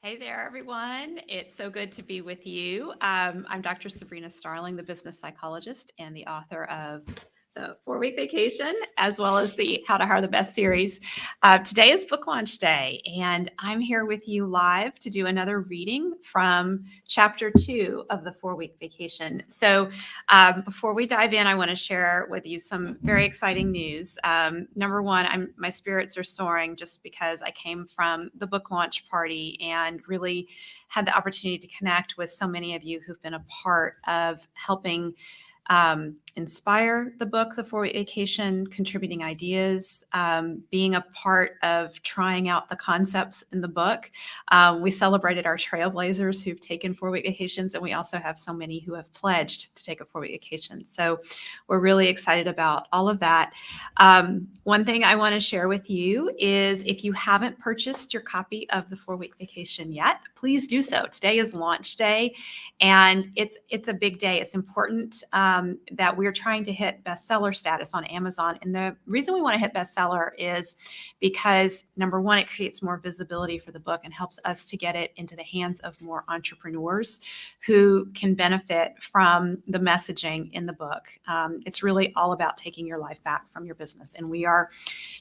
Hey there, everyone. It's so good to be with you. I'm Dr. Sabrina Starling, the business psychologist and the author of the 4-Week Vacation, as well as the How to Hire the Best series. Today is book launch day, and I'm here with you live to do another reading from chapter 2 of the 4-Week Vacation. So before we dive in, I want to share with you some very exciting news. Number one, my spirits are soaring just because I came from the book launch party and really had the opportunity to connect with so many of you who've been a part of helping inspire the book, The 4-Week Vacation, contributing ideas, being a part of trying out the concepts in the book. We celebrated our Trailblazers who've taken 4-week vacations, and we also have so many who have pledged to take a 4-week vacation. So we're really excited about all of that. One thing I want to share with you is if you haven't purchased your copy of the 4-week vacation yet, please do so. Today is launch day, and it's a big day. It's important that we're trying to hit bestseller status on Amazon. And the reason we want to hit bestseller is because, number one, it creates more visibility for the book and helps us to get it into the hands of more entrepreneurs who can benefit from the messaging in the book. It's really all about taking your life back from your business. And we are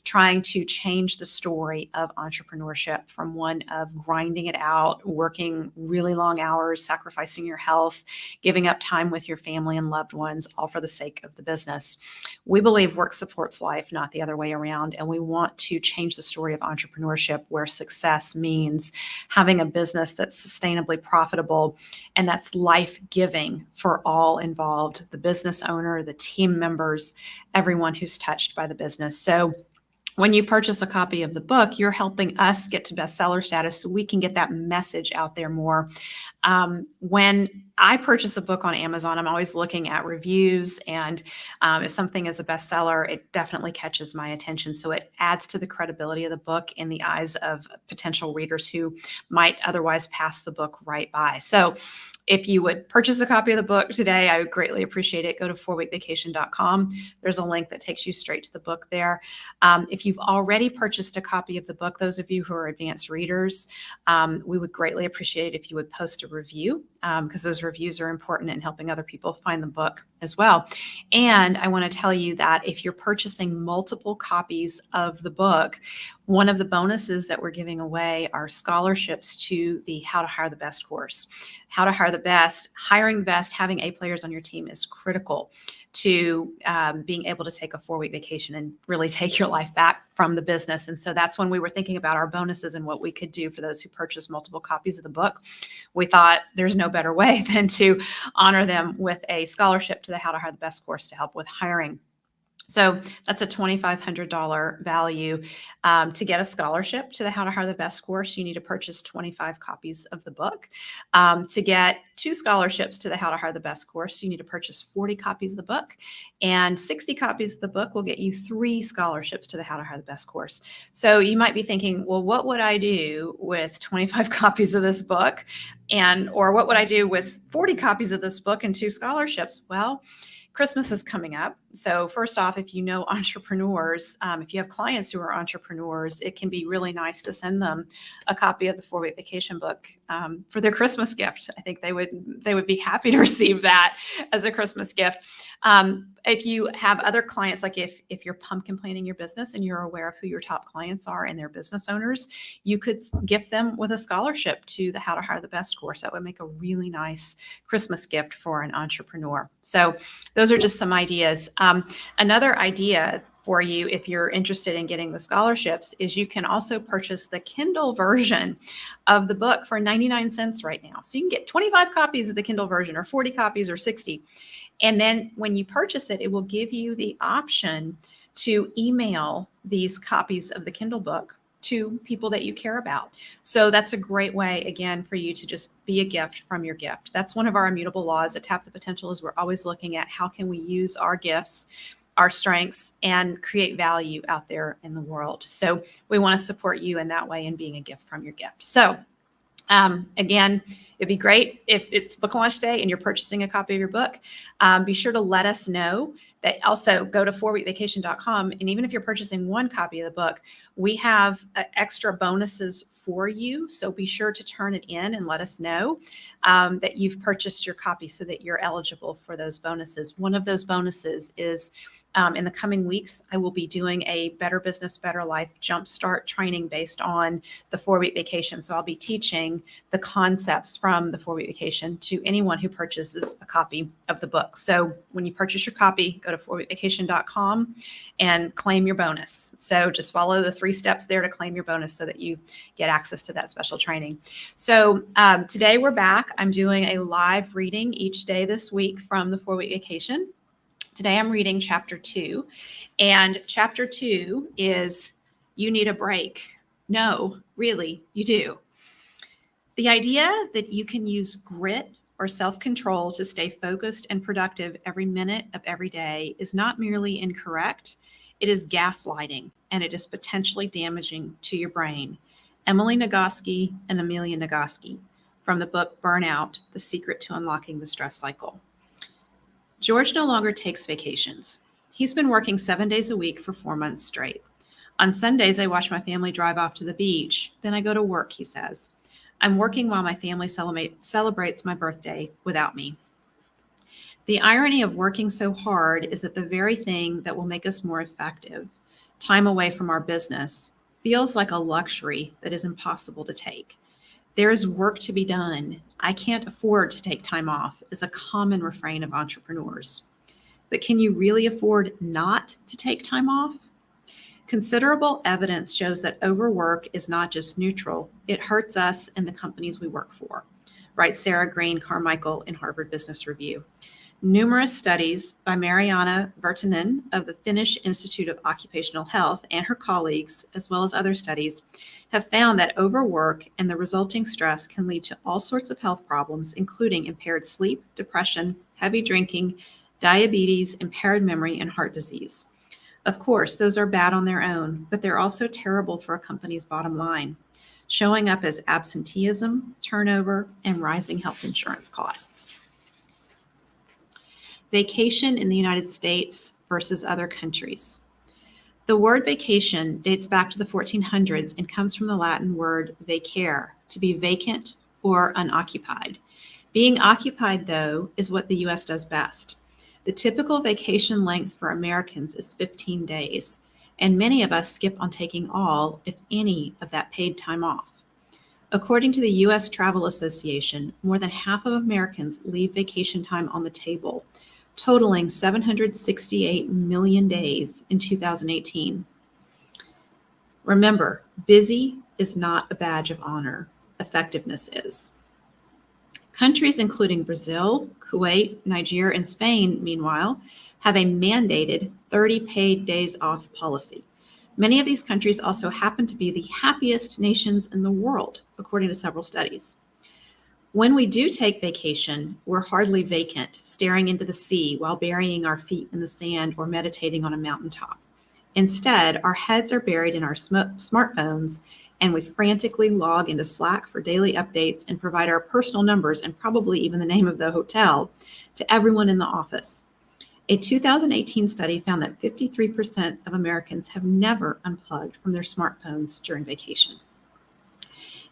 trying to change the story of entrepreneurship from one of grinding it out, working really long hours, sacrificing your health, giving up time with your family and loved ones, all for the sake of the business. We believe work supports life, not the other way around. And we want to change the story of entrepreneurship where success means having a business that's sustainably profitable and that's life-giving for all involved, the business owner, the team members, everyone who's touched by the business. So when you purchase a copy of the book, you're helping us get to bestseller status so we can get that message out there more. When I purchase a book on Amazon, I'm always looking at reviews, and if something is a bestseller, it definitely catches my attention. So it adds to the credibility of the book in the eyes of potential readers who might otherwise pass the book right by. So if you would purchase a copy of the book today, I would greatly appreciate it. Go to 4weekvacation.com. There's a link that takes you straight to the book there. If you've already purchased a copy of the book, those of you who are advanced readers, we would greatly appreciate it if you would post a review, because those reviews are important in helping other people find the book as well. And I want to tell you that if you're purchasing multiple copies of the book, one of the bonuses that we're giving away are scholarships to the How to Hire the Best course. How to hire the best, hiring the best, having A players on your team is critical to being able to take a 4-week vacation and really take your life back from the business. And so that's when we were thinking about our bonuses and what we could do for those who purchase multiple copies of the book. We thought there's no better way than to honor them with a scholarship to the How to Hire the Best course to help with hiring. So that's a $2,500 value. To get a scholarship to the How to Hire the Best course, you need to purchase 25 copies of the book. To get 2 scholarships to the How to Hire the Best course, you need to purchase 40 copies of the book, and 60 copies of the book will get you 3 scholarships to the How to Hire the Best course. So you might be thinking, well, what would I do with 25 copies of this book? Or what would I do with 40 copies of this book and 2 scholarships? Well, Christmas is coming up. So first off, if you know entrepreneurs, if you have clients who are entrepreneurs, it can be really nice to send them a copy of the 4-week vacation book for their Christmas gift. I think they would be happy to receive that as a Christmas gift. If you have other clients, like if you're pumpkin planning your business and you're aware of who your top clients are and their business owners, you could gift them with a scholarship to the How to Hire the Best course. That would make a really nice Christmas gift for an entrepreneur. So those are just some ideas. Another idea for you, if you're interested in getting the scholarships, is you can also purchase the Kindle version of the book for 99 cents right now. So you can get 25 copies of the Kindle version, or 40 copies, or 60. And then when you purchase it, it will give you the option to email these copies of the Kindle book to people that you care about. So that's a great way, again, for you to just be a gift from your gift. That's one of our immutable laws at Tap the Potential, is we're always looking at how can we use our gifts, our strengths, and create value out there in the world. So we want to support you in that way in being a gift from your gift. So again, it'd be great if it's book launch day and you're purchasing a copy of your book. Be sure to let us know. That also go to 4weekvacation.com. And even if you're purchasing one copy of the book, we have extra bonuses for you. So be sure to turn it in and let us know that you've purchased your copy so that you're eligible for those bonuses. One of those bonuses is in the coming weeks, I will be doing a Better Business, Better Life Jumpstart training based on the 4-week vacation. So I'll be teaching the concepts from the 4-week vacation to anyone who purchases a copy of the book. So when you purchase your copy, go to 4weekvacation.com and claim your bonus. So just follow the 3 steps there to claim your bonus so that you get access to that special training. So today we're back. I'm doing a live reading each day this week from the 4-week vacation. Today I'm reading chapter 2, and chapter 2 is You Need a Break. No, really, you do. The idea that you can use grit or self-control to stay focused and productive every minute of every day is not merely incorrect, it is gaslighting, and it is potentially damaging to your brain. Emily Nagoski and Amelia Nagoski from the book Burnout, The Secret to Unlocking the Stress Cycle. George no longer takes vacations. He's been working 7 days a week for 4 months straight. On Sundays, I watch my family drive off to the beach. Then I go to work, he says. I'm working while my family celebrates my birthday without me. The irony of working so hard is that the very thing that will make us more effective, time away from our business, feels like a luxury that is impossible to take. There is work to be done. I can't afford to take time off is a common refrain of entrepreneurs. But can you really afford not to take time off? Considerable evidence shows that overwork is not just neutral, it hurts us and the companies we work for, writes Sarah Green Carmichael in Harvard Business Review. Numerous studies by Mariana Virtanen of the Finnish Institute of Occupational Health and her colleagues, as well as other studies, have found that overwork and the resulting stress can lead to all sorts of health problems, including impaired sleep, depression, heavy drinking, diabetes, impaired memory, and heart disease. Of course, those are bad on their own, but they're also terrible for a company's bottom line, showing up as absenteeism, turnover, and rising health insurance costs. Vacation in the United States versus other countries. The word vacation dates back to the 1400s and comes from the Latin word vacare, to be vacant or unoccupied. Being occupied, though, is what the U.S. does best. The typical vacation length for Americans is 15 days, and many of us skip on taking all, if any, of that paid time off. According to the U.S. Travel Association, more than half of Americans leave vacation time on the table, totaling 768 million days in 2018. Remember, busy is not a badge of honor. Effectiveness is. Countries including Brazil, Kuwait, Niger, and Spain, meanwhile, have a mandated 30 paid days off policy. Many of these countries also happen to be the happiest nations in the world, according to several studies. When we do take vacation, we're hardly vacant, staring into the sea while burying our feet in the sand or meditating on a mountaintop. Instead, our heads are buried in our smartphones, and we frantically log into Slack for daily updates and provide our personal numbers and probably even the name of the hotel to everyone in the office. A 2018 study found that 53% of Americans have never unplugged from their smartphones during vacation.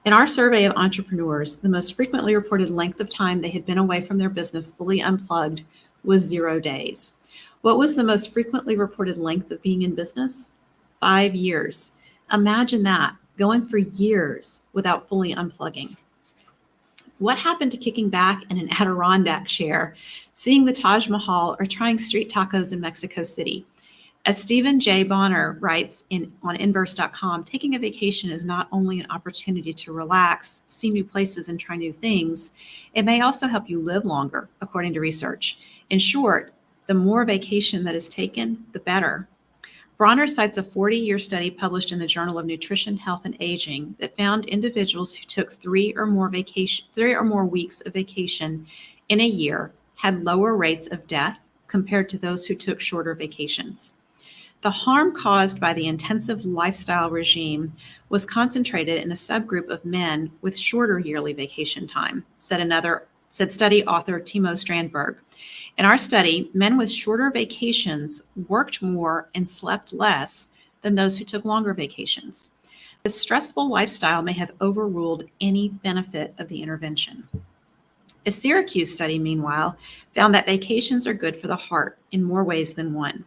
In our survey of entrepreneurs, the most frequently reported length of time they had been away from their business fully unplugged was 0 days. What was the most frequently reported length of being in business? 5 years. Imagine that, going for years without fully unplugging. What happened to kicking back in an Adirondack chair, seeing the Taj Mahal, or trying street tacos in Mexico City? As Stephen J. Bonner writes on Inverse.com, taking a vacation is not only an opportunity to relax, see new places, and try new things, it may also help you live longer, according to research. In short, the more vacation that is taken, the better. Bonner cites a 40-year study published in the Journal of Nutrition, Health, and Aging that found individuals who took 3 or more weeks of vacation in a year had lower rates of death compared to those who took shorter vacations. The harm caused by the intensive lifestyle regime was concentrated in a subgroup of men with shorter yearly vacation time, said study author Timo Strandberg. In our study, men with shorter vacations worked more and slept less than those who took longer vacations. The stressful lifestyle may have overruled any benefit of the intervention. A Syracuse study, meanwhile, found that vacations are good for the heart in more ways than one.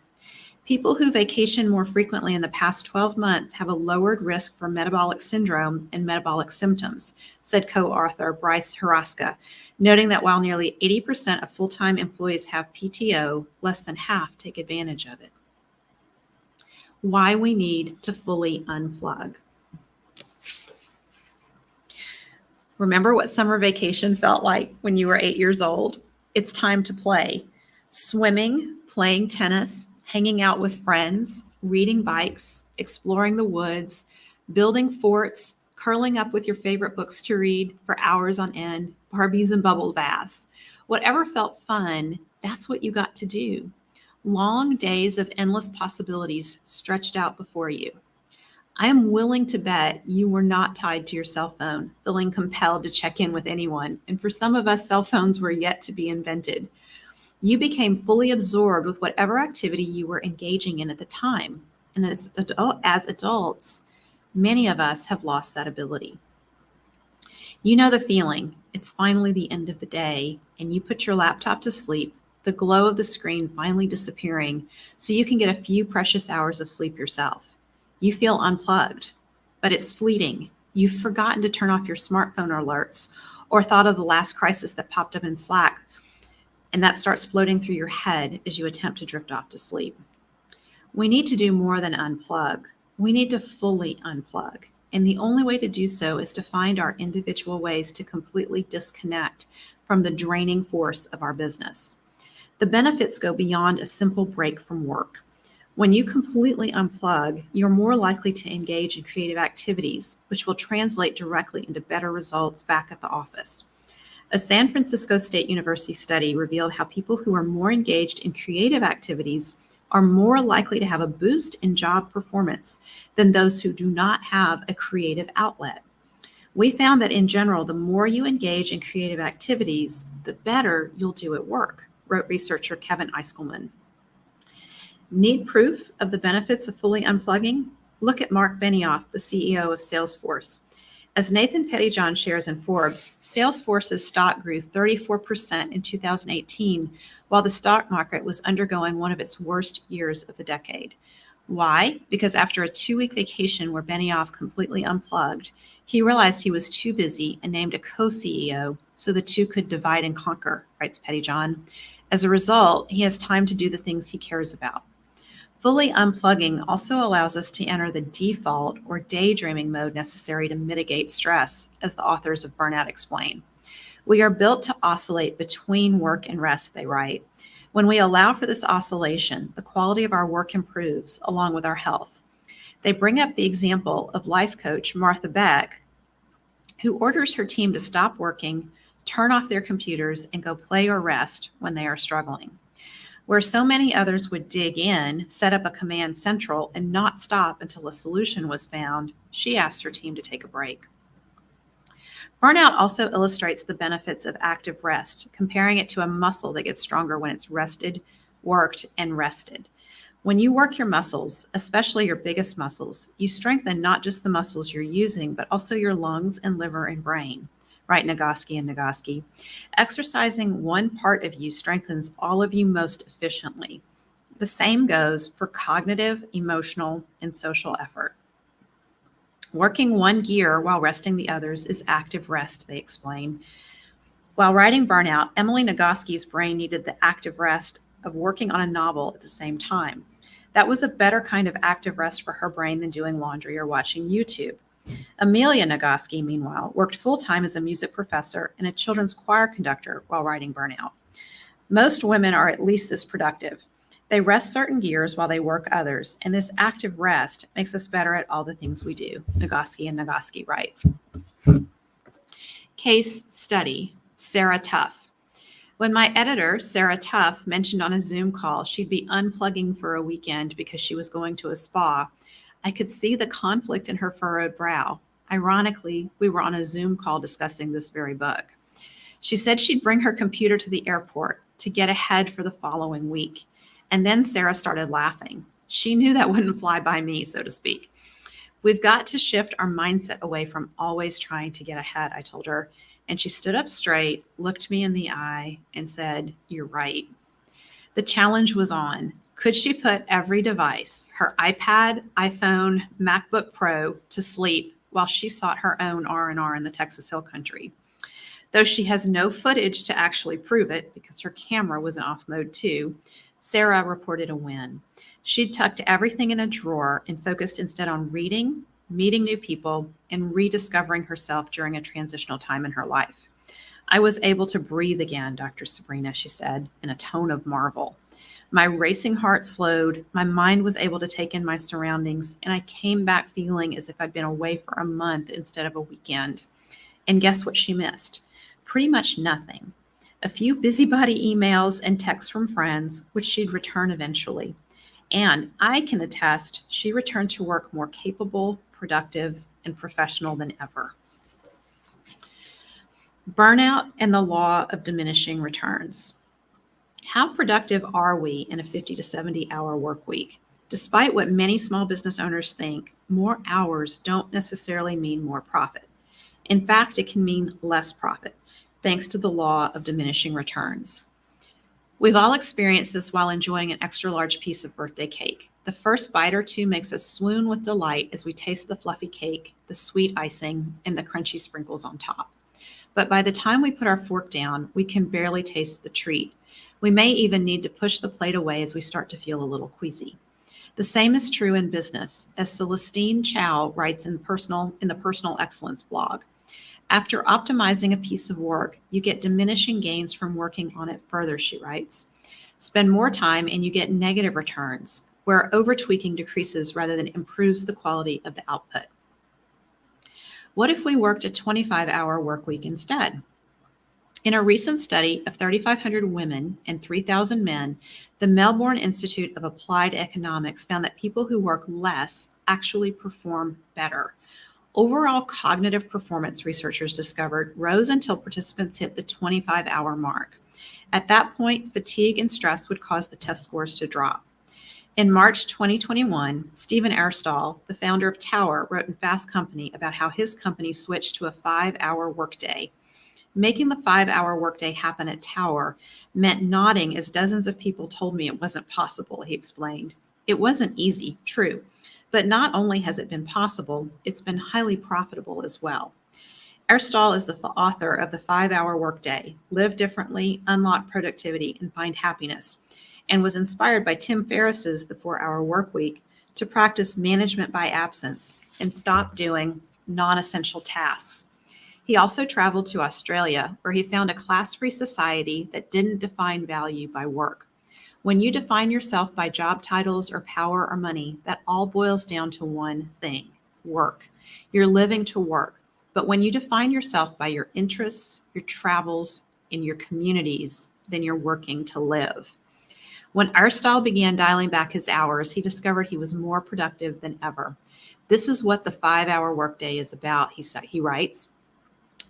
People who vacation more frequently in the past 12 months have a lowered risk for metabolic syndrome and metabolic symptoms, said co-author Bryce Haraska, noting that while nearly 80% of full-time employees have PTO, less than half take advantage of it. Why we need to fully unplug. Remember what summer vacation felt like when you were 8 years old? It's time to play. Swimming, playing tennis, hanging out with friends, reading bikes, exploring the woods, building forts, curling up with your favorite books to read for hours on end, Barbies and bubble baths. Whatever felt fun, that's what you got to do. Long days of endless possibilities stretched out before you. I am willing to bet you were not tied to your cell phone, feeling compelled to check in with anyone. And for some of us, cell phones were yet to be invented. You became fully absorbed with whatever activity you were engaging in at the time. And as adults, many of us have lost that ability. You know the feeling. It's finally the end of the day, and you put your laptop to sleep, the glow of the screen finally disappearing, so you can get a few precious hours of sleep yourself. You feel unplugged, but it's fleeting. You've forgotten to turn off your smartphone alerts or thought of the last crisis that popped up in Slack, and that starts floating through your head as you attempt to drift off to sleep. We need to do more than unplug. We need to fully unplug. And the only way to do so is to find our individual ways to completely disconnect from the draining force of our business. The benefits go beyond a simple break from work. When you completely unplug, you're more likely to engage in creative activities, which will translate directly into better results back at the office. A San Francisco State University study revealed how people who are more engaged in creative activities are more likely to have a boost in job performance than those who do not have a creative outlet. We found that in general, the more you engage in creative activities, the better you'll do at work, wrote researcher Kevin Eiskelman. Need proof of the benefits of fully unplugging? Look at Mark Benioff, the CEO of Salesforce. As Nathan Pettyjohn shares in Forbes, Salesforce's stock grew 34% in 2018, while the stock market was undergoing one of its worst years of the decade. Why? Because after a 2-week vacation where Benioff completely unplugged, he realized he was too busy and named a co-CEO so the two could divide and conquer, writes Pettyjohn. As a result, he has time to do the things he cares about. Fully unplugging also allows us to enter the default or daydreaming mode necessary to mitigate stress, as the authors of Burnout explain. We are built to oscillate between work and rest, they write. When we allow for this oscillation, the quality of our work improves along with our health. They bring up the example of life coach Martha Beck, who orders her team to stop working, turn off their computers, and go play or rest when they are struggling. Where so many others would dig in, set up a command central, and not stop until a solution was found, she asked her team to take a break. Burnout also illustrates the benefits of active rest, comparing it to a muscle that gets stronger when it's rested, worked, and rested. When you work your muscles, especially your biggest muscles, you strengthen not just the muscles you're using, but also your lungs and liver and brain. Right, Nagoski and Nagoski. Exercising one part of you strengthens all of you most efficiently. The same goes for cognitive, emotional, and social effort. Working one gear while resting the others is active rest, they explain. While writing Burnout, Emily Nagoski's brain needed the active rest of working on a novel at the same time. That was a better kind of active rest for her brain than doing laundry or watching YouTube. Amelia Nagoski, meanwhile, worked full-time as a music professor and a children's choir conductor while writing Burnout. Most women are at least this productive. They rest certain gears while they work others, and this active rest makes us better at all the things we do. Nagoski and Nagoski write. Case study, Sarah Tuff. When my editor, Sarah Tuff, mentioned on a Zoom call she'd be unplugging for a weekend because she was going to a spa, I could see the conflict in her furrowed brow. Ironically, we were on a Zoom call discussing this very book. She said she'd bring her computer to the airport to get ahead for the following week. And then Sarah started laughing. She knew that wouldn't fly by me, so to speak. We've got to shift our mindset away from always trying to get ahead, I told her. And she stood up straight, looked me in the eye, and said, "You're right." The challenge was on. Could she put every device, her iPad, iPhone, MacBook Pro, to sleep while she sought her own R&R in the Texas Hill Country? Though she has no footage to actually prove it because her camera was in off mode too, Sarah reported a win. She'd tucked everything in a drawer and focused instead on reading, meeting new people, and rediscovering herself during a transitional time in her life. "I was able to breathe again, Dr. Sabrina," she said in a tone of marvel. "My racing heart slowed, my mind was able to take in my surroundings, and I came back feeling as if I'd been away for a month instead of a weekend." And guess what she missed? Pretty much nothing. A few busybody emails and texts from friends, which she'd return eventually. And I can attest she returned to work more capable, productive, and professional than ever. Burnout and the law of diminishing returns. How productive are we in a 50 to 70 hour work week? Despite what many small business owners think, more hours don't necessarily mean more profit. In fact, it can mean less profit, thanks to the law of diminishing returns. We've all experienced this while enjoying an extra large piece of birthday cake. The first bite or two makes us swoon with delight as we taste the fluffy cake, the sweet icing, and the crunchy sprinkles on top. But by the time we put our fork down, we can barely taste the treat. We may even need to push the plate away as we start to feel a little queasy. The same is true in business, as Celestine Chow writes in the Personal Excellence blog. After optimizing a piece of work, you get diminishing gains from working on it further, she writes. Spend more time and you get negative returns, where over-tweaking decreases rather than improves the quality of the output. What if we worked a 25-hour work week instead? In a recent study of 3,500 women and 3,000 men, the Melbourne Institute of Applied Economics found that people who work less actually perform better. Overall cognitive performance, researchers discovered, rose until participants hit the 25-hour mark. At that point, fatigue and stress would cause the test scores to drop. In March 2021, Stephen Erstall, the founder of Tower, wrote in Fast Company about how his company switched to a 5-hour workday. Making the 5-hour workday happen at Tower meant nodding as dozens of people told me it wasn't possible, he explained. It wasn't easy, true. But not only has it been possible, it's been highly profitable as well. Erstall is the author of The 5-Hour Workday, Live Differently, Unlock Productivity, and Find Happiness, and was inspired by Tim Ferriss's The 4-Hour Workweek to practice management by absence and stop doing non-essential tasks. He also traveled to Australia, where he found a class-free society that didn't define value by work. When you define yourself by job titles or power or money, that all boils down to one thing: work. You're living to work. But when you define yourself by your interests, your travels, and your communities, then you're working to live. When Erstall began dialing back his hours, he discovered he was more productive than ever. This is what the 5-hour workday is about, he writes.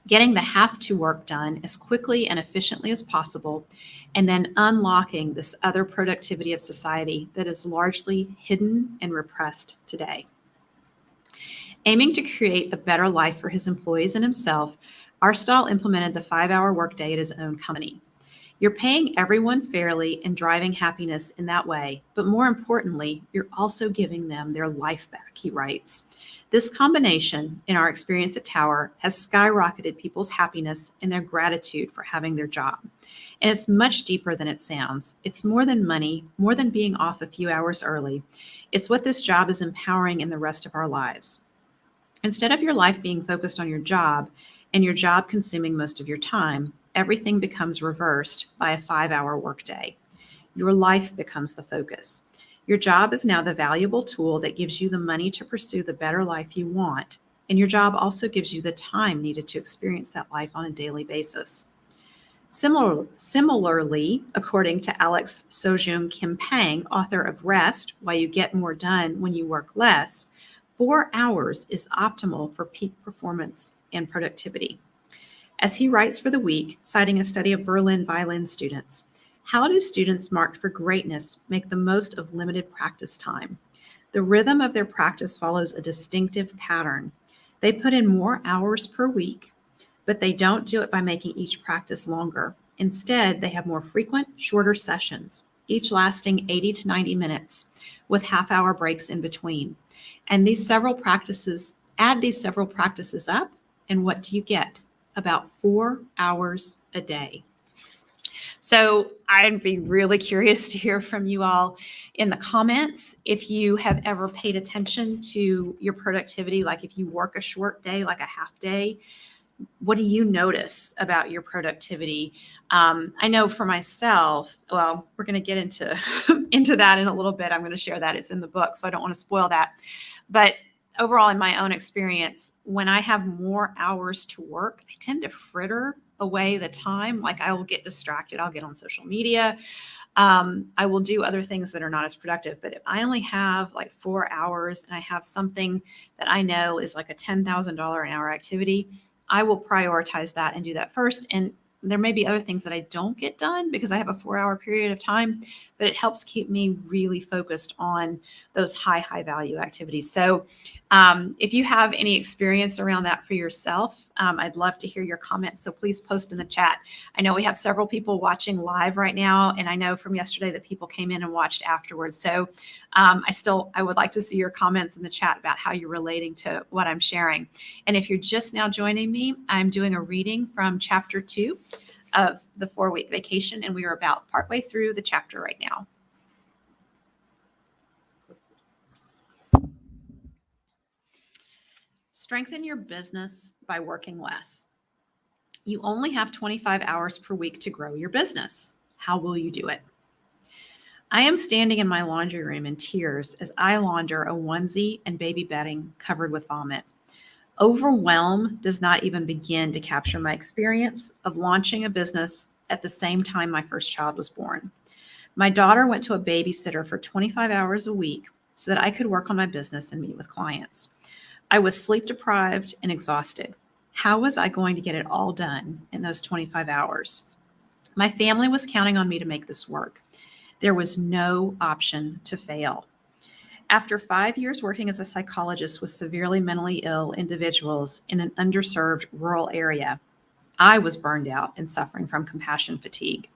Getting the have-to work done as quickly and efficiently as possible, and then unlocking this other productivity of society that is largely hidden and repressed today. Aiming to create a better life for his employees and himself, Erstall implemented the 5-hour workday at his own company. You're paying everyone fairly and driving happiness in that way, but more importantly, you're also giving them their life back, he writes. This combination, in our experience at Tower, has skyrocketed people's happiness and their gratitude for having their job. And it's much deeper than it sounds. It's more than money, more than being off a few hours early. It's what this job is empowering in the rest of our lives. Instead of your life being focused on your job and your job consuming most of your time, everything becomes reversed by a 5-hour workday. Your life becomes the focus. Your job is now the valuable tool that gives you the money to pursue the better life you want, and your job also gives you the time needed to experience that life on a daily basis. Similarly, according to Alex Sojung Kim Pang, author of Rest, Why You Get More Done When You Work Less, 4 hours is optimal for peak performance and productivity. As he writes for The Week, citing a study of Berlin violin students, how do students marked for greatness make the most of limited practice time? The rhythm of their practice follows a distinctive pattern. They put in more hours per week, but they don't do it by making each practice longer. Instead, they have more frequent, shorter sessions, each lasting 80 to 90 minutes with half-hour breaks in between. And these several practices, add these several practices up, and what do you get? About 4 hours a day. So I'd be really curious to hear from you all in the comments if you have ever paid attention to your productivity, like if you work a short day, like a half day. What do you notice about your productivity? I know for myself, well, we're going to get into into that in a little bit. I'm going to share that. It's in the book, so I don't want to spoil that. But overall, in my own experience, when I have more hours to work, I tend to fritter away the time. Like I will get distracted. I'll get on social media. I will do other things that are not as productive. But if I only have like 4 hours and I have something that I know is like a $10,000 an hour activity, I will prioritize that and do that first. And there may be other things that I don't get done because I have a 4-hour period of time, but it helps keep me really focused on those high value activities. So if you have any experience around that for yourself, I'd love to hear your comments. So please post in the chat. I know we have several people watching live right now, and I know from yesterday that people came in and watched afterwards. So I would like to see your comments in the chat about how you're relating to what I'm sharing. And if you're just now joining me, I'm doing a reading from chapter 2 of the 4-week vacation, and we are about partway through the chapter right now. Strengthen your business by working less. You only have 25 hours per week to grow your business. How will you do it? I am standing in my laundry room in tears as I launder a onesie and baby bedding covered with vomit. Overwhelm does not even begin to capture my experience of launching a business at the same time my first child was born. My daughter went to a babysitter for 25 hours a week so that I could work on my business and meet with clients. I was sleep deprived and exhausted. How was I going to get it all done in those 25 hours? My family was counting on me to make this work. There was no option to fail. After 5 years working as a psychologist with severely mentally ill individuals in an underserved rural area, I was burned out and suffering from compassion fatigue.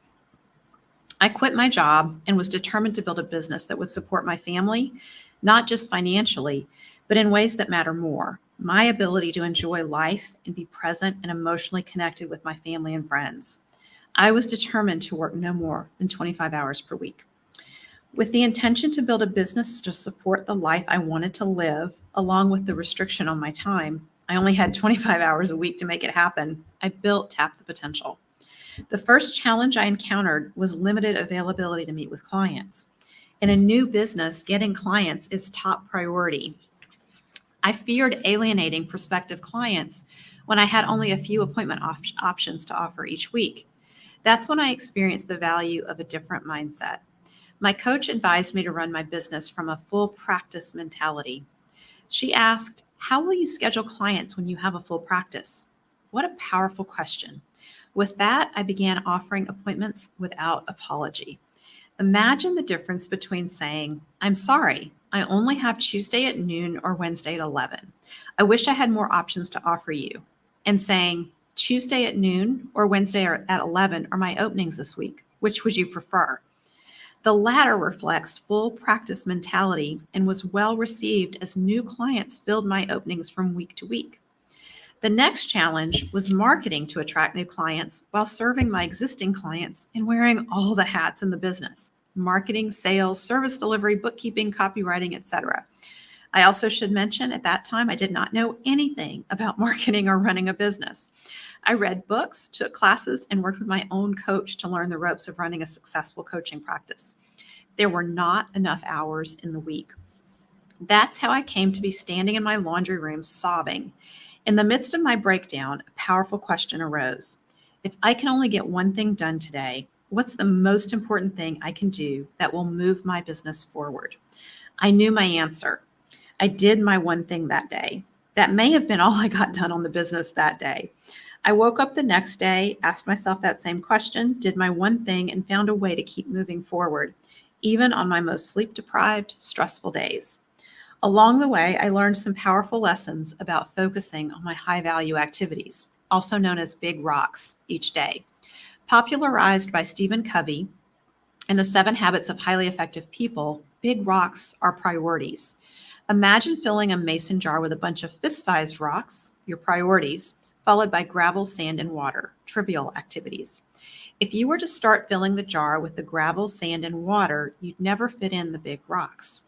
I quit my job and was determined to build a business that would support my family, not just financially, but in ways that matter more. My ability to enjoy life and be present and emotionally connected with my family and friends. I was determined to work no more than 25 hours per week. With the intention to build a business to support the life I wanted to live, along with the restriction on my time, I only had 25 hours a week to make it happen. I built Tap the Potential. The first challenge I encountered was limited availability to meet with clients. In a new business, getting clients is top priority. I feared alienating prospective clients when I had only a few appointment options to offer each week. That's when I experienced the value of a different mindset. My coach advised me to run my business from a full practice mentality. She asked, "How will you schedule clients when you have a full practice?" What a powerful question. With that, I began offering appointments without apology. Imagine the difference between saying, "I'm sorry, I only have Tuesday at noon or Wednesday at 11. I wish I had more options to offer you," and saying, "Tuesday at noon or Wednesday at 11 are my openings this week. Which would you prefer?" The latter reflects full practice mentality and was well received as new clients filled my openings from week to week. The next challenge was marketing to attract new clients while serving my existing clients and wearing all the hats in the business: marketing, sales, service delivery, bookkeeping, copywriting, etc. I also should mention at that time, I did not know anything about marketing or running a business. I read books, took classes, and worked with my own coach to learn the ropes of running a successful coaching practice. There were not enough hours in the week. That's how I came to be standing in my laundry room sobbing. In the midst of my breakdown, a powerful question arose. If I can only get one thing done today, what's the most important thing I can do that will move my business forward? I knew my answer. I did my one thing that day. That may have been all I got done on the business that day. I woke up the next day, asked myself that same question, did my one thing, and found a way to keep moving forward, even on my most sleep-deprived, stressful days. Along the way, I learned some powerful lessons about focusing on my high-value activities, also known as big rocks, each day. Popularized by Stephen Covey in the 7 Habits of Highly Effective People, big rocks are priorities. Imagine filling a mason jar with a bunch of fist-sized rocks, your priorities, followed by gravel, sand, and water, trivial activities. If you were to start filling the jar with the gravel, sand, and water, you'd never fit in the big rocks.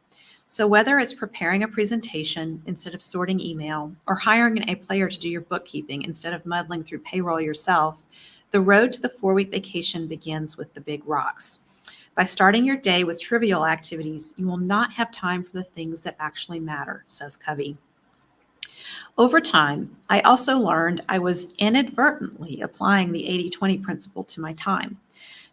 So whether it's preparing a presentation instead of sorting email, or hiring an A player to do your bookkeeping instead of muddling through payroll yourself, the road to the 4-week vacation begins with the big rocks. By starting your day with trivial activities, you will not have time for the things that actually matter, says Covey. Over time, I also learned I was inadvertently applying the 80-20 principle to my time.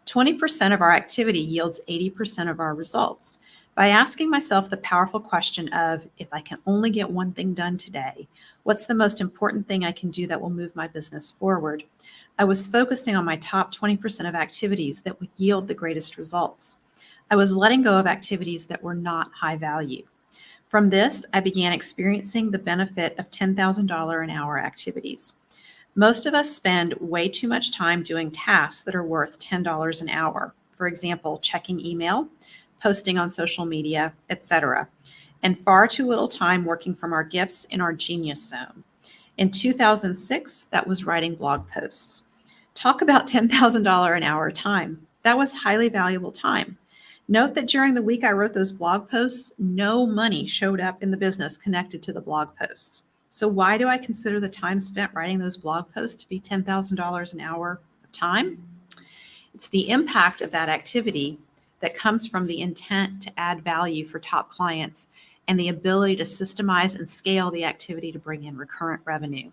20% of our activity yields 80% of our results. By asking myself the powerful question of, if I can only get one thing done today, what's the most important thing I can do that will move my business forward? I was focusing on my top 20% of activities that would yield the greatest results. I was letting go of activities that were not high value. From this, I began experiencing the benefit of $10,000 an hour activities. Most of us spend way too much time doing tasks that are worth $10 an hour. For example, checking email, posting on social media, etc., and far too little time working from our gifts in our genius zone. In 2006, that was writing blog posts. Talk about $10,000 an hour time. That was highly valuable time. Note that during the week I wrote those blog posts, no money showed up in the business connected to the blog posts. So why do I consider the time spent writing those blog posts to be $10,000 an hour of time? It's the impact of that activity that comes from the intent to add value for top clients and the ability to systemize and scale the activity to bring in recurrent revenue.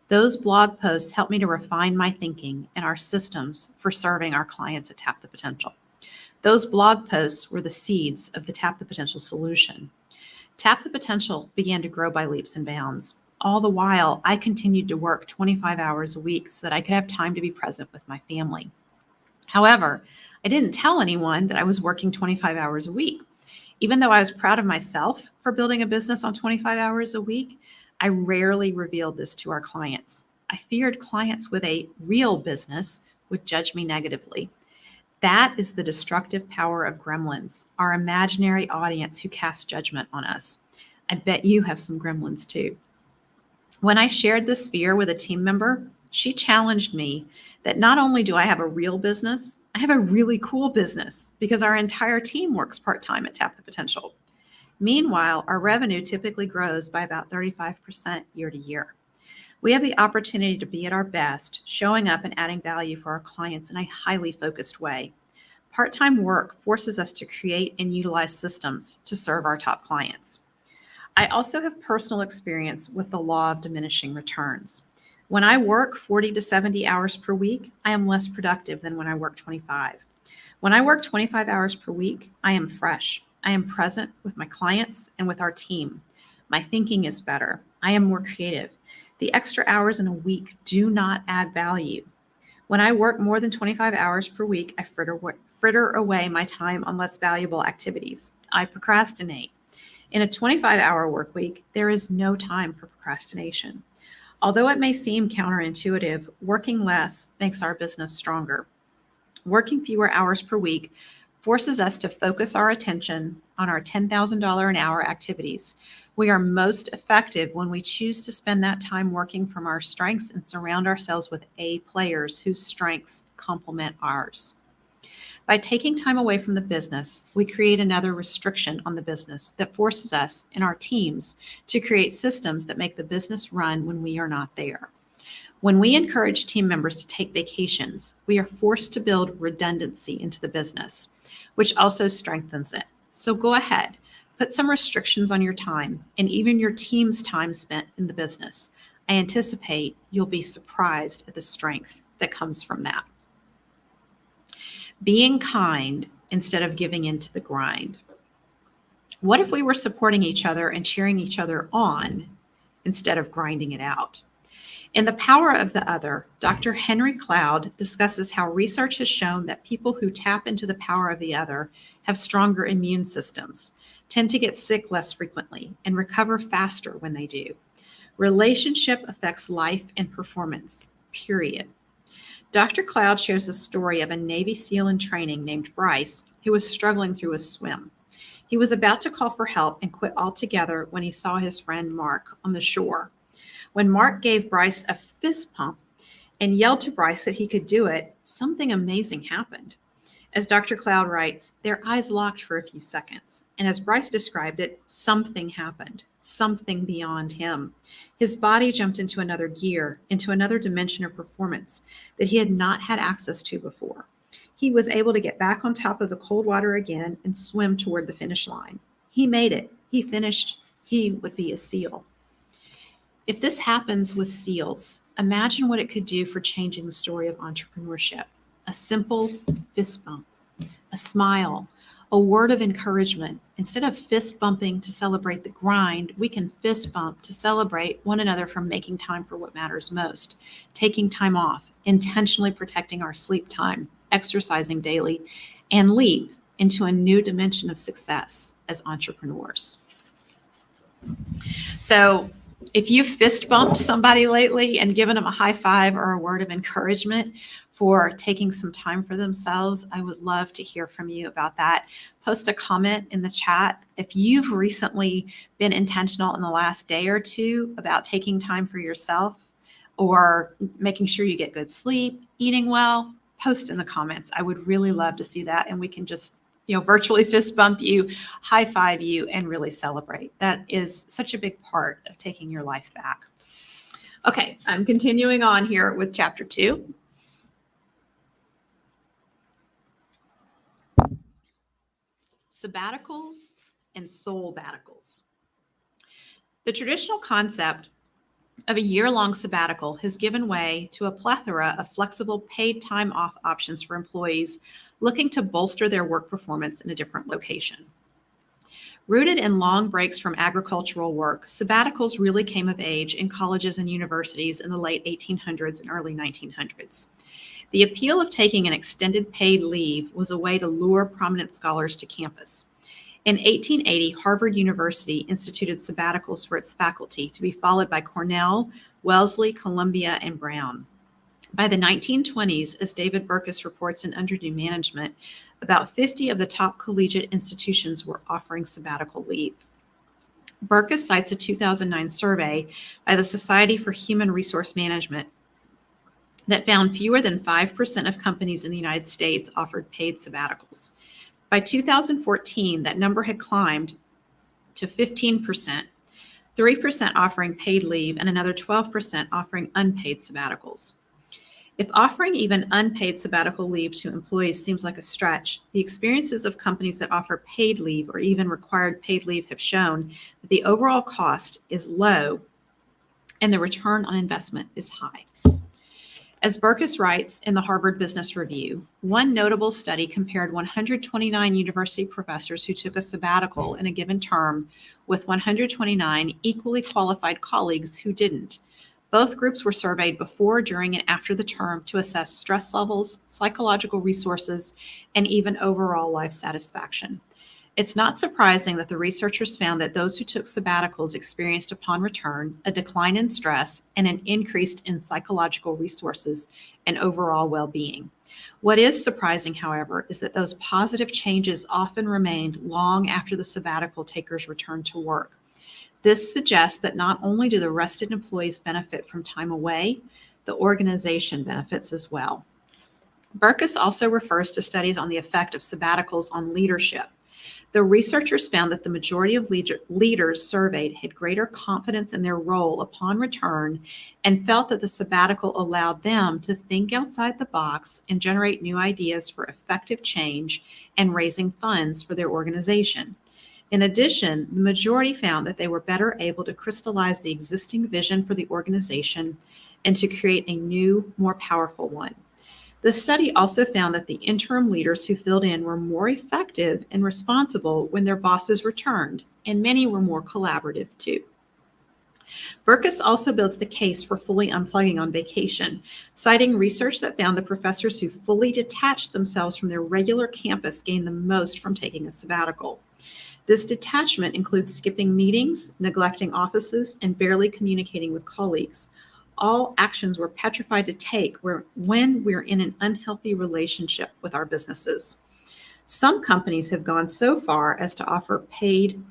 Those blog posts helped me to refine my thinking and our systems for serving our clients at Tap the Potential. Those blog posts were the seeds of the Tap the Potential solution. Tap the Potential began to grow by leaps and bounds. All the while, I continued to work 25 hours a week so that I could have time to be present with my family. However, I didn't tell anyone that I was working 25 hours a week. Even though I was proud of myself for building a business on 25 hours a week, I rarely revealed this to our clients. I feared clients with a real business would judge me negatively. That is the destructive power of gremlins, our imaginary audience who cast judgment on us. I bet you have some gremlins too. When I shared this fear with a team member, she challenged me that not only do I have a real business, I have a really cool business because our entire team works part-time at Tap the Potential. Meanwhile, our revenue typically grows by about 35% year to year. We have the opportunity to be at our best, showing up and adding value for our clients in a highly focused way. Part-time work forces us to create and utilize systems to serve our top clients. I also have personal experience with the law of diminishing returns. When I work 40 to 70 hours per week, I am less productive than when I work 25. When I work 25 hours per week, I am fresh. I am present with my clients and with our team. My thinking is better. I am more creative. The extra hours in a week do not add value. When I work more than 25 hours per week, I fritter away my time on less valuable activities. I procrastinate. In a 25-hour work week, there is no time for procrastination. Although it may seem counterintuitive, working less makes our business stronger. Working fewer hours per week forces us to focus our attention on our $10,000 an hour activities. We are most effective when we choose to spend that time working from our strengths and surround ourselves with A players whose strengths complement ours. By taking time away from the business, we create another restriction on the business that forces us and our teams to create systems that make the business run when we are not there. When we encourage team members to take vacations, we are forced to build redundancy into the business, which also strengthens it. So go ahead, put some restrictions on your time and even your team's time spent in the business. I anticipate you'll be surprised at the strength that comes from that. Being kind instead of giving into the grind. What if we were supporting each other and cheering each other on instead of grinding it out? In The Power of the Other, Dr. Henry Cloud discusses how research has shown that people who tap into the power of the other have stronger immune systems, tend to get sick less frequently, and recover faster when they do. Relationship affects life and performance, period. Dr. Cloud shares the story of a Navy SEAL in training named Bryce who was struggling through a swim. He was about to call for help and quit altogether when he saw his friend Mark on the shore. When Mark gave Bryce a fist pump and yelled to Bryce that he could do it, something amazing happened. As Dr. Cloud writes, their eyes locked for a few seconds, and as Bryce described it, something happened, something beyond him. His body jumped into another gear, into another dimension of performance that he had not had access to before. He was able to get back on top of the cold water again and swim toward the finish line. He made it. He finished. He would be a SEAL. If this happens with SEALs, imagine what it could do for changing the story of entrepreneurship. A simple fist bump, a smile, a word of encouragement. Instead of fist bumping to celebrate the grind, we can fist bump to celebrate one another for making time for what matters most, taking time off, intentionally protecting our sleep time, exercising daily, and leap into a new dimension of success as entrepreneurs. So if you fist bumped somebody lately and given them a high five or a word of encouragement for taking some time for themselves, I would love to hear from you about that. Post a comment in the chat if you've recently been intentional in the last day or two about taking time for yourself or making sure you get good sleep, eating well. Post in the comments. I would really love to see that, and we can just virtually fist bump you, high five you, and really celebrate. That is such a big part of taking your life back. Okay, I'm continuing on here with chapter 2. Sabbaticals and soul-baticals. The traditional concept of a year-long sabbatical has given way to a plethora of flexible paid time off options for employees looking to bolster their work performance in a different location. Rooted in long breaks from agricultural work, sabbaticals really came of age in colleges and universities in the late 1800s and early 1900s. The appeal of taking an extended paid leave was a way to lure prominent scholars to campus. In 1880, Harvard University instituted sabbaticals for its faculty, to be followed by Cornell, Wellesley, Columbia, and Brown. By the 1920s, as David Burkus reports in Under New Management, about 50 of the top collegiate institutions were offering sabbatical leave. Burkus cites a 2009 survey by the Society for Human Resource Management that found fewer than 5% of companies in the United States offered paid sabbaticals. By 2014, that number had climbed to 15%, 3% offering paid leave, and another 12% offering unpaid sabbaticals. If offering even unpaid sabbatical leave to employees seems like a stretch, the experiences of companies that offer paid leave or even required paid leave have shown that the overall cost is low and the return on investment is high. As Burkus writes in the Harvard Business Review, one notable study compared 129 university professors who took a sabbatical in a given term with 129 equally qualified colleagues who didn't. Both groups were surveyed before, during, and after the term to assess stress levels, psychological resources, and even overall life satisfaction. It's not surprising that the researchers found that those who took sabbaticals experienced upon return a decline in stress and an increase in psychological resources and overall well-being. What is surprising, however, is that those positive changes often remained long after the sabbatical takers returned to work. This suggests that not only do the rested employees benefit from time away, the organization benefits as well. Burkus also refers to studies on the effect of sabbaticals on leadership. The researchers found that the majority of leaders surveyed had greater confidence in their role upon return and felt that the sabbatical allowed them to think outside the box and generate new ideas for effective change and raising funds for their organization. In addition, the majority found that they were better able to crystallize the existing vision for the organization and to create a new, more powerful one. The study also found that the interim leaders who filled in were more effective and responsible when their bosses returned, and many were more collaborative too. Burkus also builds the case for fully unplugging on vacation, citing research that found the professors who fully detached themselves from their regular campus gained the most from taking a sabbatical. This detachment includes skipping meetings, neglecting offices, and barely communicating with colleagues. All actions we're petrified to take when we're in an unhealthy relationship with our businesses. Some companies have gone so far as to offer paid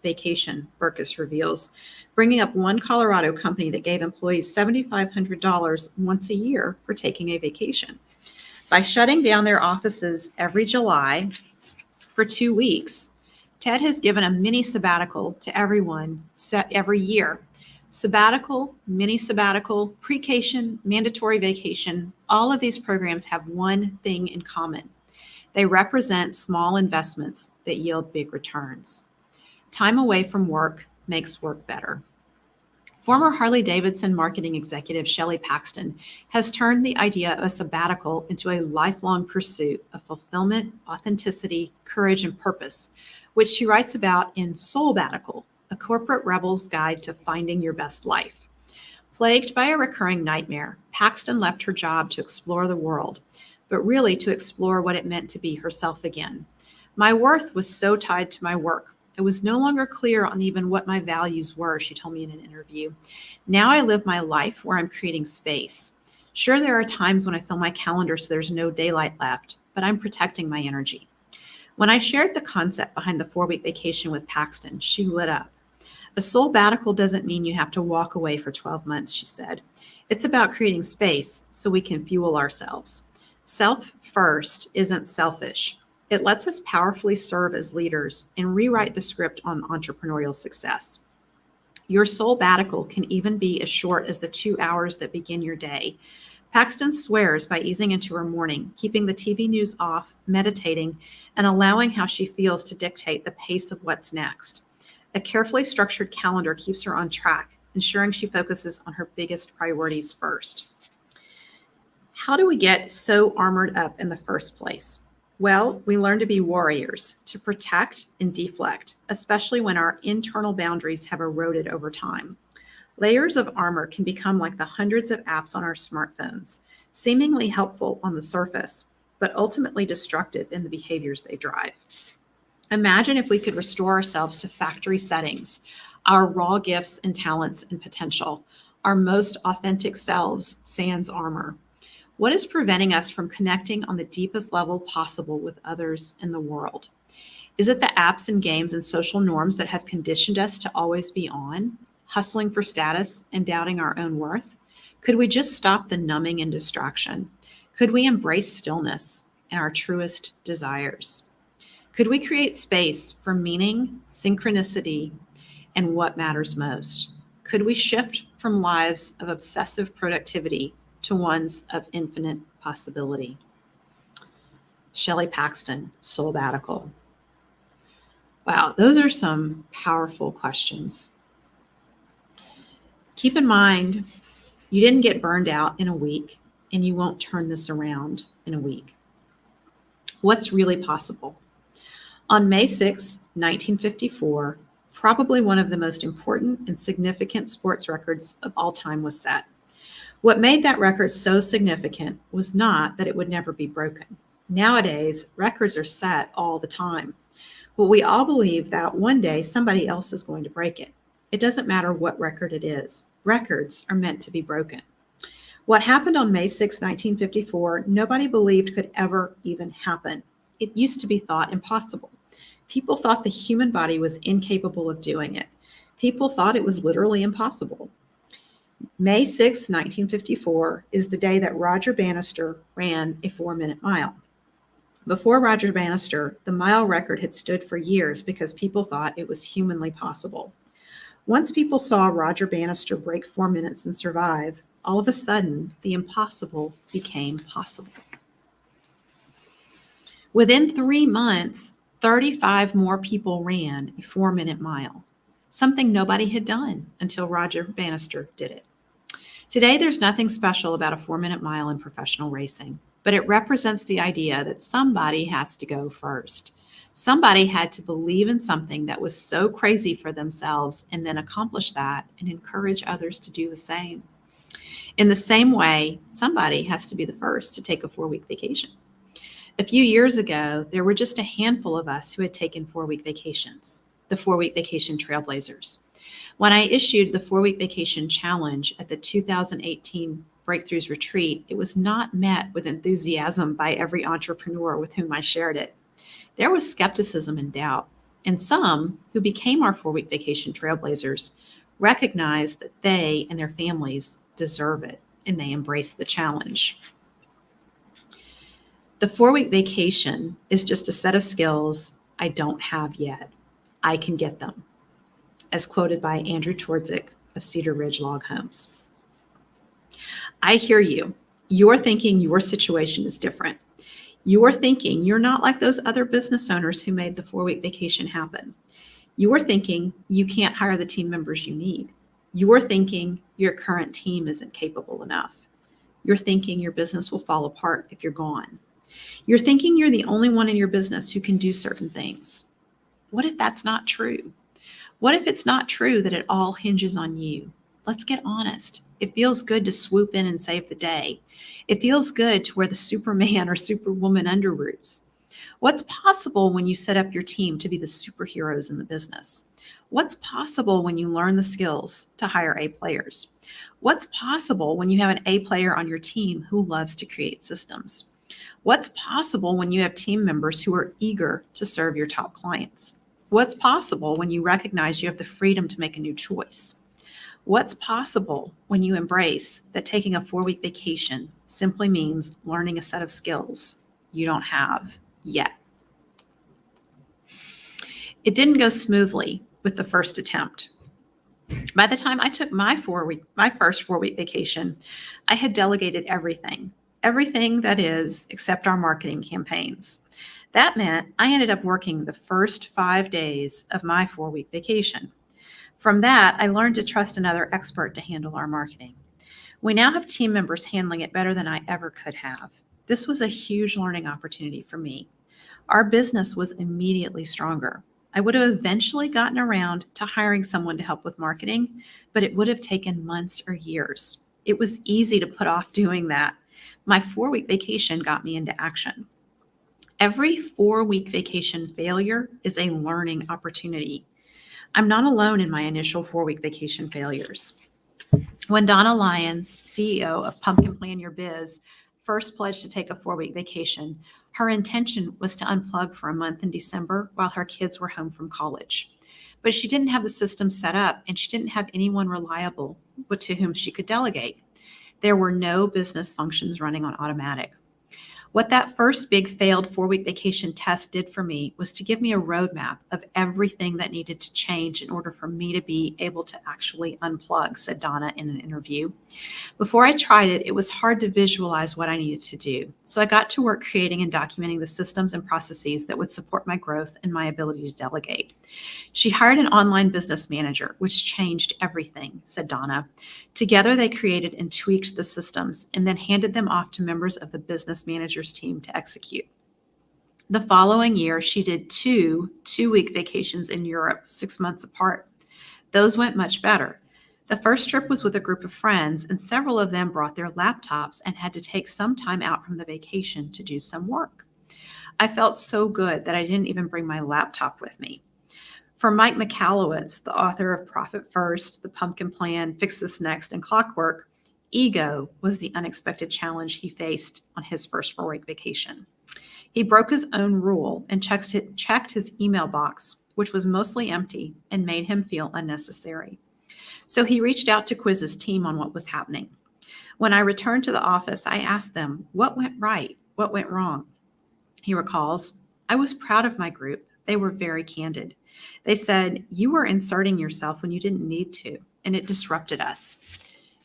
vacation, Burkus reveals, bringing up one Colorado company that gave employees $7,500 once a year for taking a vacation. By shutting down their offices every July for 2 weeks, Ted has given a mini sabbatical to everyone every year. Sabbatical, mini sabbatical, precation, mandatory vacation, all of these programs have one thing in common. They represent small investments that yield big returns. Time away from work makes work better. Former Harley-Davidson marketing executive Shelley Paxton has turned the idea of a sabbatical into a lifelong pursuit of fulfillment, authenticity, courage, and purpose, which she writes about in Soulbatical, a corporate rebel's guide to finding your best life. Plagued by a recurring nightmare, Paxton left her job to explore the world, but really to explore what it meant to be herself again. My worth was so tied to my work. It was no longer clear on even what my values were, she told me in an interview. Now I live my life where I'm creating space. Sure, there are times when I fill my calendar so there's no daylight left, but I'm protecting my energy. When I shared the concept behind the 4-week vacation with Paxton, she lit up. A sabbatical doesn't mean you have to walk away for 12 months, she said. It's about creating space so we can fuel ourselves. Self first isn't selfish. It lets us powerfully serve as leaders and rewrite the script on entrepreneurial success. Your sabbatical can even be as short as the 2 hours that begin your day. Paxton swears by easing into her morning, keeping the TV news off, meditating, and allowing how she feels to dictate the pace of what's next. A carefully structured calendar keeps her on track, ensuring she focuses on her biggest priorities first. How do we get so armored up in the first place? Well, we learn to be warriors, to protect and deflect, especially when our internal boundaries have eroded over time. Layers of armor can become like the hundreds of apps on our smartphones, seemingly helpful on the surface, but ultimately destructive in the behaviors they drive. Imagine if we could restore ourselves to factory settings, our raw gifts and talents and potential, our most authentic selves, sans armor. What is preventing us from connecting on the deepest level possible with others in the world? Is it the apps and games and social norms that have conditioned us to always be on, hustling for status and doubting our own worth? Could we just stop the numbing and distraction? Could we embrace stillness and our truest desires? Could we create space for meaning, synchronicity, and what matters most? Could we shift from lives of obsessive productivity to ones of infinite possibility? Shelley Paxton, Soulbatical. Wow, those are some powerful questions. Keep in mind, you didn't get burned out in a week, and you won't turn this around in a week. What's really possible? On May 6, 1954, probably one of the most important and significant sports records of all time was set. What made that record so significant was not that it would never be broken. Nowadays, records are set all the time. But we all believe that one day somebody else is going to break it. It doesn't matter what record it is. Records are meant to be broken. What happened on May 6, 1954, nobody believed could ever even happen. It used to be thought impossible. People thought the human body was incapable of doing it. People thought it was literally impossible. May 6, 1954 is the day that Roger Bannister ran a 4-minute mile. Before Roger Bannister, the mile record had stood for years because people thought it was humanly possible. Once people saw Roger Bannister break 4 minutes and survive, all of a sudden, the impossible became possible. Within 3 months, 35 more people ran a 4-minute mile, something nobody had done until Roger Bannister did it. Today, there's nothing special about a 4-minute mile in professional racing, but it represents the idea that somebody has to go first. Somebody had to believe in something that was so crazy for themselves and then accomplish that and encourage others to do the same. In the same way, somebody has to be the first to take a 4-week vacation. A few years ago, there were just a handful of us who had taken 4-week vacations, the 4-week vacation Trailblazers. When I issued the 4-week vacation challenge at the 2018 Breakthroughs Retreat, it was not met with enthusiasm by every entrepreneur with whom I shared it. There was skepticism and doubt, and some who became our 4-week vacation Trailblazers recognized that they and their families deserve it, and they embrace the challenge. The 4-week vacation is just a set of skills I don't have yet. I can get them, as quoted by Andrew Twardzik of Cedar Ridge Log Homes. I hear you. You're thinking your situation is different. You're thinking you're not like those other business owners who made the 4-week vacation happen. You're thinking you can't hire the team members you need. You're thinking your current team isn't capable enough. You're thinking your business will fall apart if you're gone. You're thinking you're the only one in your business who can do certain things. What if that's not true? What if it's not true that it all hinges on you? Let's get honest. It feels good to swoop in and save the day. It feels good to wear the Superman or Superwoman underoos. What's possible when you set up your team to be the superheroes in the business? What's possible when you learn the skills to hire A players? What's possible when you have an A player on your team who loves to create systems? What's possible when you have team members who are eager to serve your top clients? What's possible when you recognize you have the freedom to make a new choice? What's possible when you embrace that taking a 4-week vacation simply means learning a set of skills you don't have yet? It didn't go smoothly with the first attempt. By the time I took my first 4-week vacation, I had delegated everything that is, except our marketing campaigns. That meant I ended up working the first 5 days of my 4-week vacation. From that, I learned to trust another expert to handle our marketing. We now have team members handling it better than I ever could have. This was a huge learning opportunity for me. Our business was immediately stronger. I would have eventually gotten around to hiring someone to help with marketing, but it would have taken months or years. It was easy to put off doing that. My 4-week vacation got me into action. Every 4-week vacation failure is a learning opportunity. I'm not alone in my initial 4-week vacation failures. When Donna Lyons, CEO of Pumpkin Plan Your Biz, first pledged to take a 4-week vacation, her intention was to unplug for a month in December while her kids were home from college. But she didn't have the system set up, and she didn't have anyone reliable to whom she could delegate. There were no business functions running on automatic. What that first big failed 4-week vacation test did for me was to give me a roadmap of everything that needed to change in order for me to be able to actually unplug, said Donna in an interview. Before I tried it, it was hard to visualize what I needed to do. So I got to work creating and documenting the systems and processes that would support my growth and my ability to delegate. She hired an online business manager, which changed everything, said Donna. Together, they created and tweaked the systems and then handed them off to members of the business manager's team to execute. The following year, she did 2-week vacations in Europe, 6 months apart. Those went much better. The first trip was with a group of friends, and several of them brought their laptops and had to take some time out from the vacation to do some work. I felt so good that I didn't even bring my laptop with me. For Mike Michalowicz, the author of Profit First, The Pumpkin Plan, Fix This Next, and Clockwork, ego was the unexpected challenge he faced on his first 4-week vacation. He broke his own rule and checked his email box, which was mostly empty, and made him feel unnecessary. So he reached out to quiz his team on what was happening. When I returned to the office, I asked them, what went right? What went wrong? He recalls, I was proud of my group. They were very candid. They said, you were inserting yourself when you didn't need to, and it disrupted us.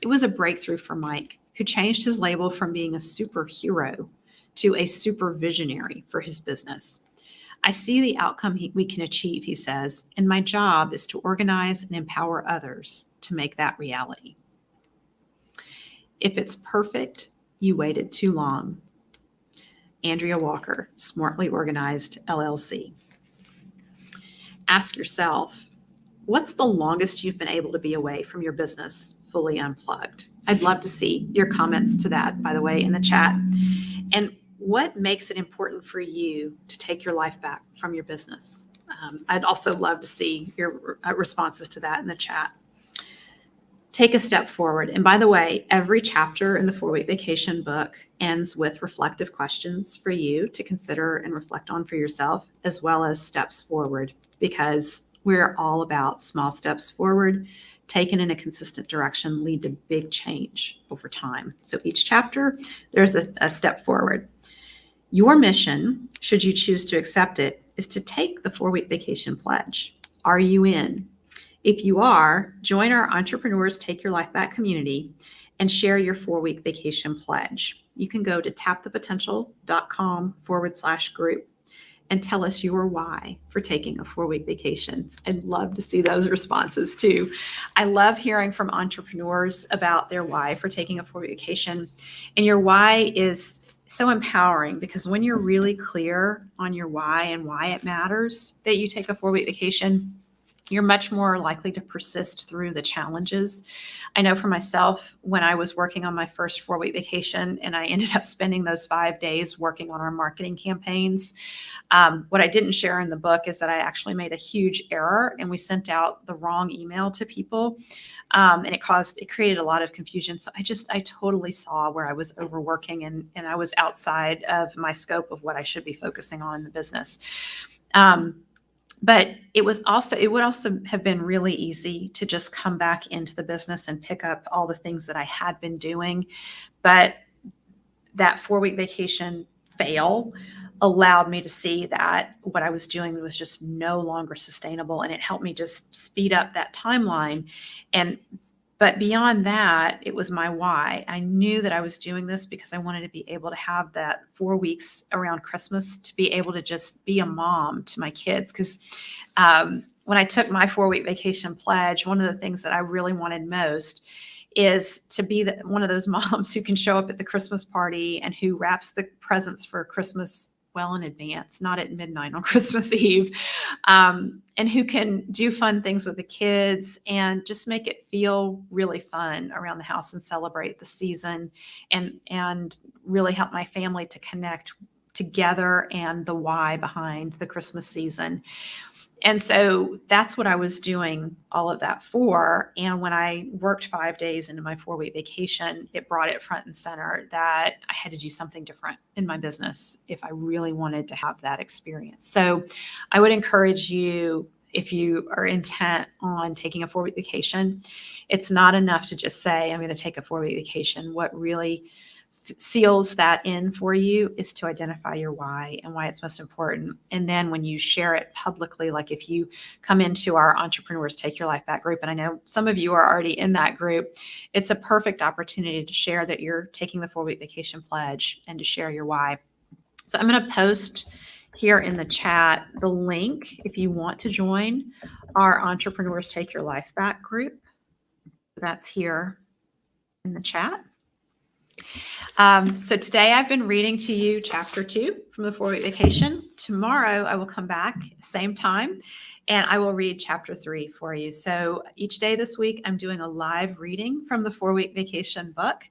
It was a breakthrough for Mike, who changed his label from being a superhero to a super visionary for his business. I see the outcome we can achieve, he says, and my job is to organize and empower others to make that reality. If it's perfect, you waited too long. Andrea Walker, Smartly Organized, LLC. ask yourself, what's the longest you've been able to be away from your business fully unplugged? I'd love to see your comments to that, by the way, in the chat. And what makes it important for you to take your life back from your business? I'd also love to see your responses to that in the chat. Take a step forward. And by the way, every chapter in the 4-Week Vacation book ends with reflective questions for you to consider and reflect on for yourself, as well as steps forward, because we're all about small steps forward, taken in a consistent direction, lead to big change over time. So each chapter, there's a step forward. Your mission, should you choose to accept it, is to take the 4-Week Vacation pledge. Are you in? If you are, join our Entrepreneurs Take Your Life Back community and share your 4-Week Vacation pledge. You can go to tapthepotential.com/group and tell us your why for taking a 4-week vacation. I'd love to see those responses too. I love hearing from entrepreneurs about their why for taking a 4-week vacation. And your why is so empowering, because when you're really clear on your why and why it matters that you take a 4-week vacation, you're much more likely to persist through the challenges. I know for myself, when I was working on my first 4-week vacation and I ended up spending those 5 days working on our marketing campaigns, what I didn't share in the book is that I actually made a huge error and we sent out the wrong email to people. And it created a lot of confusion. So I totally saw where I was overworking and I was outside of my scope of what I should be focusing on in the business. But it would also have been really easy to just come back into the business and pick up all the things that I had been doing. But that 4-week vacation fail allowed me to see that what I was doing was just no longer sustainable. And it helped me just speed up that timeline. But beyond that, it was my why. I knew that I was doing this because I wanted to be able to have that 4 weeks around Christmas to be able to just be a mom to my kids. Because when I took my 4-week vacation pledge, one of the things that I really wanted most is to be one of those moms who can show up at the Christmas party and who wraps the presents for Christmas well in advance, not at midnight on Christmas Eve, and who can do fun things with the kids and just make it feel really fun around the house and celebrate the season and really help my family to connect together and the why behind the Christmas season. And so that's what I was doing all of that for. And when I worked 5 days into my 4-week vacation, it brought it front and center that I had to do something different in my business if I really wanted to have that experience. So I would encourage you, if you are intent on taking a 4-week vacation, it's not enough to just say, I'm going to take a 4-week vacation. What really seals that in for you is to identify your why and why it's most important. And then when you share it publicly, like if you come into our Entrepreneurs Take Your Life Back group, and I know some of you are already in that group, it's a perfect opportunity to share that you're taking the 4-week vacation pledge and to share your why. So I'm going to post here in the chat the link if you want to join our Entrepreneurs Take Your Life Back group. That's here in the chat. So today I've been reading to you chapter 2 from the 4-week vacation. Tomorrow I will come back same time and I will read chapter 3 for you. So each day this week I'm doing a live reading from the 4-week vacation book.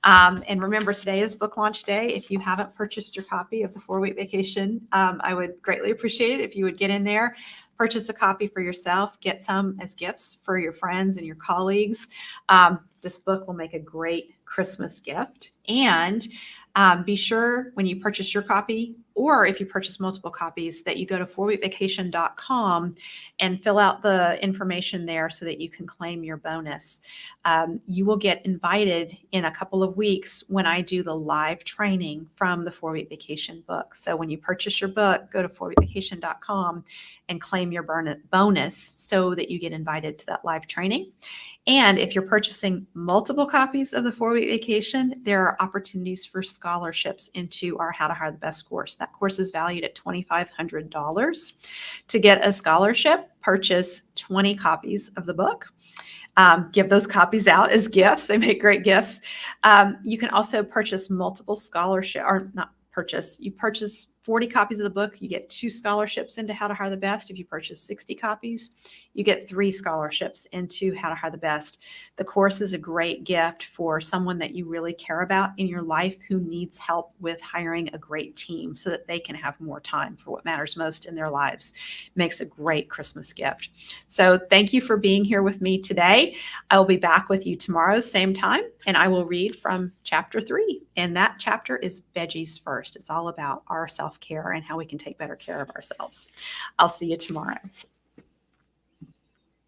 And remember, today is book launch day. If you haven't purchased your copy of the 4-week vacation, I would greatly appreciate it if you would get in there, purchase a copy for yourself, get some as gifts for your friends and your colleagues. This book will make a great Christmas gift. And be sure when you purchase your copy, or if you purchase multiple copies, that you go to 4weekvacation.com and fill out the information there so that you can claim your bonus. You will get invited in a couple of weeks when I do the live training from the 4-week vacation book. So when you purchase your book, go to 4weekvacation.com and claim your bonus so that you get invited to that live training. And if you're purchasing multiple copies of the 4-week vacation, there are opportunities for scholarships into our How to Hire the Best course. That course is valued at $2,500. To get a scholarship, purchase 20 copies of the book. Give those copies out as gifts. They make great gifts. You can also purchase multiple scholarship, or not purchase, you purchase 40 copies of the book, you get 2 scholarships into How to Hire the Best. If you purchase 60 copies, you get 3 scholarships into How to Hire the Best. The course is a great gift for someone that you really care about in your life who needs help with hiring a great team so that they can have more time for what matters most in their lives. Makes a great Christmas gift. So thank you for being here with me today. I will be back with you tomorrow, same time, and I will read from chapter 3. And that chapter is Veggies First. It's all about our self-care and how we can take better care of ourselves. I'll see you tomorrow.